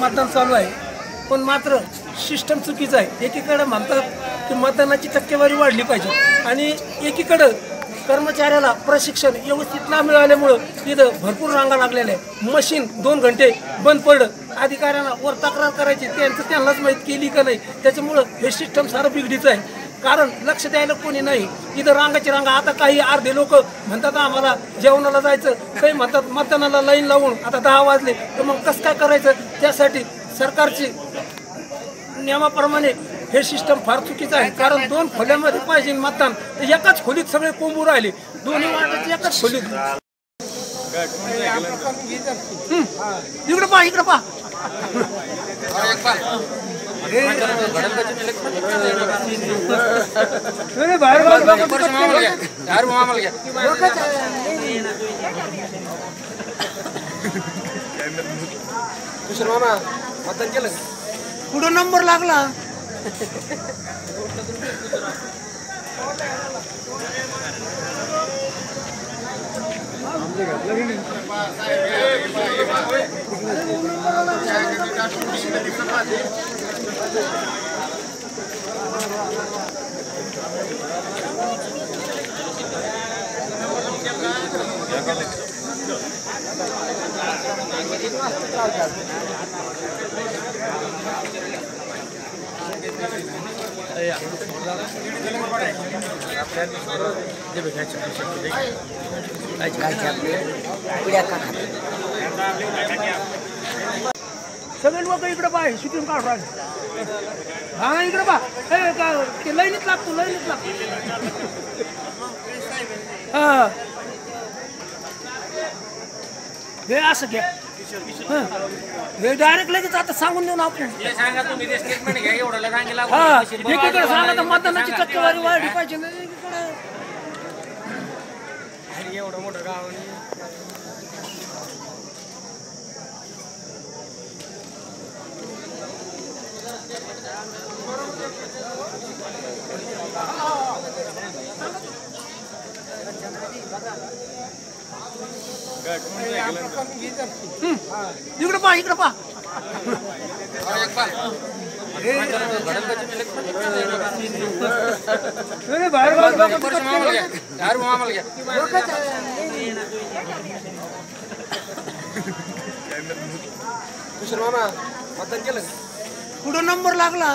मतदान चालू आहे, पण मात्र सिस्टम चुकीचं आहे। एकीकडे म्हणतात की मतदानाची टक्केवारी वाढली पाहिजे आणि एकीकडे कर्मचाऱ्याला प्रशिक्षण व्यवस्थित न मिळाल्यामुळं तिथं भरपूर रांगा लागलेल्या आहे। मशीन 2 घंटे बंद पडलं, अधिकाऱ्यांना वर तक्रार करायची त्यांनाच माहीत केली का नाही, त्याच्यामुळं हे सिस्टम सारं बिघडीचं आहे। कारण लक्ष द्यायला कोणी नाही, इथं रांगाची रांगा। आता काही अर्धे लोक म्हणतात आम्हाला जेवणाला जायचं, काही म्हणतात मतदानाला लाईन लावून आता 10 वाजले, तर मग कसं काय करायचं? त्यासाठी सरकारची नियमाप्रमाणे हे सिस्टम फार चुकीचं आहे। कारण 2 खोल्यामध्ये पाहिजे मतदान, तर एकाच खोलीत सगळे कोंबू राहिले, दोन्ही वाटाचे एकाच खोलीत। इकडे पहा, इकडे पहा। मामा मतदान केलं, पुढं नंबर लागला। सगळे लोक इकडे पाय शूटिंग काढून राहिले। हा इकडे पा, ते लाईनीत लागतो, लाईनीत लागतो। हा हे असं घ्या, हे डायरेक्ट लगेच आता सांगून देऊ ना आपण। हा एकीकडे सांगा तर मतदानाची टक्केवारी वाढली पाहिजे ना, एवढं मोठं गाव। इकडे पहा, इकडे पहा। मामा मतदान केलं, पुढं नंबर लागला।